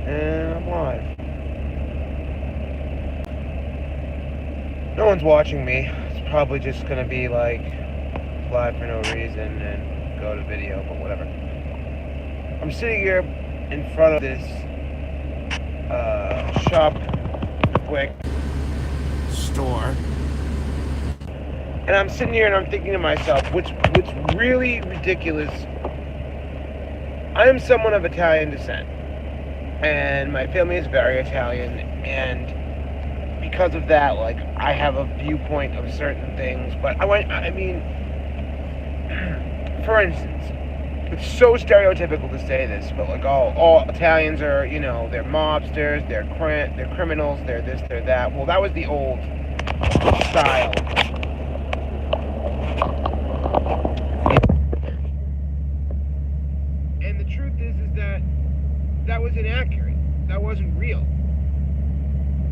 And I'm live. No one's watching me. It's probably just gonna be like live for no reason and go to video, but whatever. I'm sitting here in front of this shop quick store, and I'm sitting here and I'm thinking to myself, what's really ridiculous. I am someone of Italian descent, and my family is very Italian, and because of that, like, I have a viewpoint of certain things. But I mean, for instance, it's so stereotypical to say this, but like all Italians are, they're mobsters, they're criminals, they're this, they're that. Well, that was the old style. And the truth is that that was inaccurate. That wasn't real.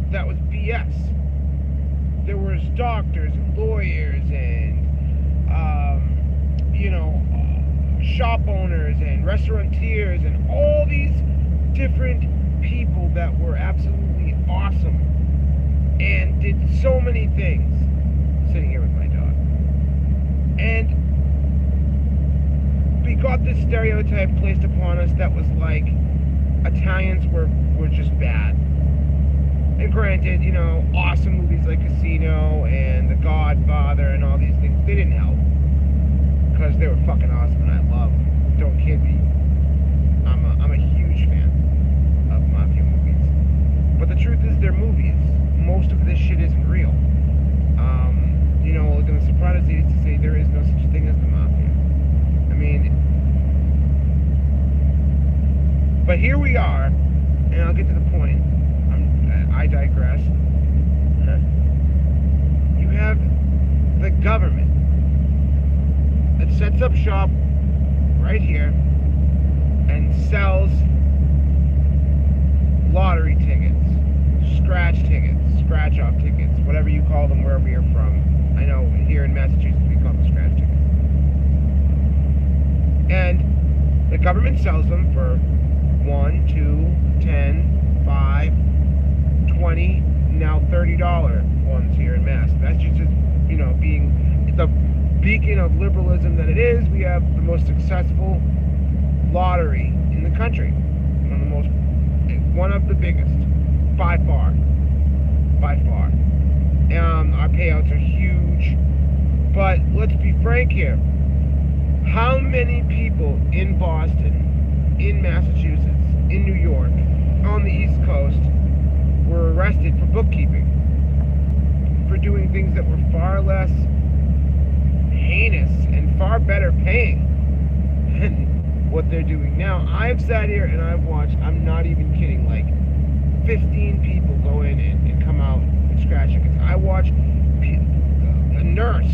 That was BS. There was doctors and lawyers and shop owners and restaurateurs and all these different people that were absolutely awesome and did so many things. Sitting here with my dog. And we got this stereotype placed upon us that was like Italians were just bad. And granted, awesome movies like Casino and The Godfather and all these things, they didn't help. Because they were fucking awesome and I love them. Don't kid me. I'm a huge fan of mafia movies. But the truth is, they're movies. Most of this shit isn't real. Like in The Sopranos, they used to say there is no such thing as the mafia. I mean, but here we are, and I'll get to the point. I digress. You have the government that sets up shop right here and sells lottery tickets, scratch-off tickets, whatever you call them wherever you're from. I know here in Massachusetts we call them scratch tickets. And the government sells them for 1, 2, 10, 5, 20, now $30 ones here in Mass. Massachusetts, being the beacon of liberalism that it is, we have the most successful lottery in the country. One of the biggest, by far. Our payouts are huge, but let's be frank here. How many people in Boston, in Massachusetts, in New York, on the East Coast were arrested for bookkeeping, for doing things that were far less heinous and far better paying than what they're doing now? I've sat here and I've watched, I'm not even kidding, like 15 people go in and come out and scratch tickets. I watched a nurse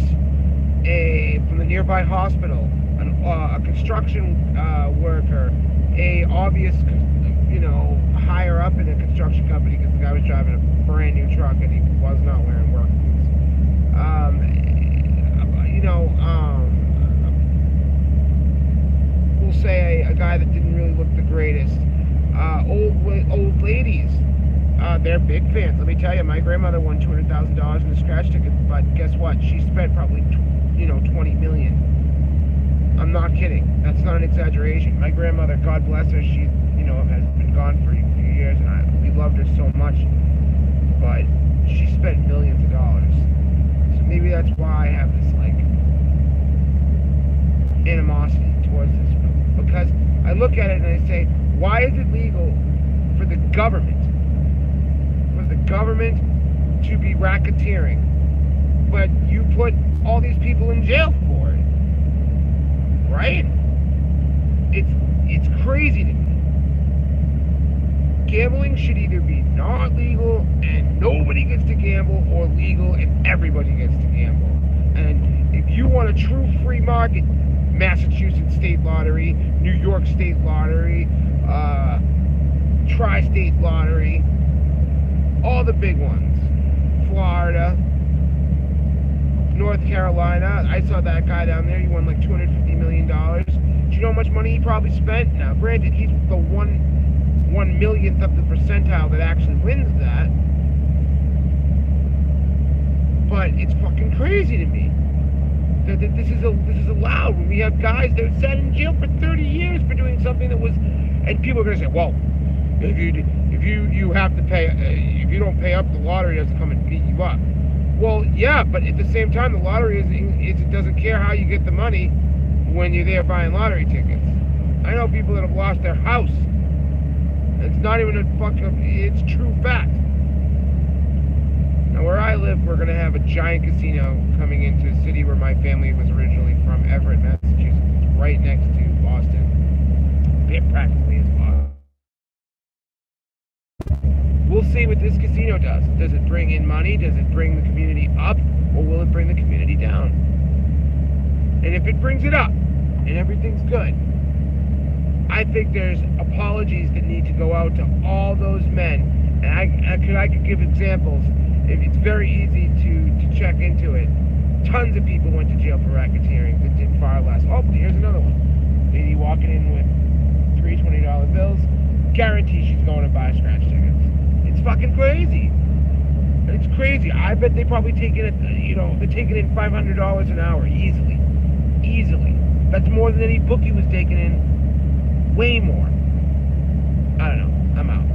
from the nearby hospital, a construction worker, a obvious, higher up in a construction company, because the guy was driving a brand new truck and he was not wearing work boots. We'll say a guy that didn't really look the greatest. Old ladies, they're big fans. Let me tell you, my grandmother won $200,000 in a scratch ticket, but guess what? She spent probably, $20 million. I'm not kidding. That's not an exaggeration. My grandmother, God bless her, she, has been gone for a few years, and we loved her so much, but she spent millions of dollars. So maybe that's why I have this, like, animosity towards this film. Because I look at it and I say, why is it legal for the government to be racketeering, but you put all these people in jail for it? Right? It's crazy to me. Gambling should either be not legal and nobody gets to gamble, or legal and everybody gets to gamble. And if you want a true free market, Massachusetts State Lottery, New York State Lottery, Tri-State Lottery, all the big ones, Florida, North Carolina. I saw that guy down there. He won like $250 million. Do you know how much money he probably spent? Now, granted, he's the one 1/millionth of the percentile that actually wins that. But it's fucking crazy to me that this is allowed when we have guys that are sat in jail for 30 years for doing something that was, and people are going to say, well, if you have to pay, if you don't pay up, the lottery doesn't come and beat you up. Well, yeah, but at the same time, the lottery it doesn't care how you get the money when you're there buying lottery tickets. I know people that have lost their house. It's not even a it's true fact. Now, where I live, we're going to have a giant casino coming into a city where my family was originally from, Everett, Massachusetts. It's right next to Boston. It practically is Boston. We'll see what this casino does. Does it bring in money? Does it bring the community up? Or will it bring the community down? And if it brings it up, and everything's good, I think there's apologies that need to go out to all those men. And I could give examples. It's very easy to check into it. Tons of people went to jail for racketeering that did far less. Oh, here's another one. Lady walking in with $3 $20 bills. Guarantee she's going to buy scratch tickets. It's fucking crazy. It's crazy. I bet they probably taking it, they're taking in $500 an hour easily. Easily. That's more than any bookie was taking in. Way more. I don't know. I'm out.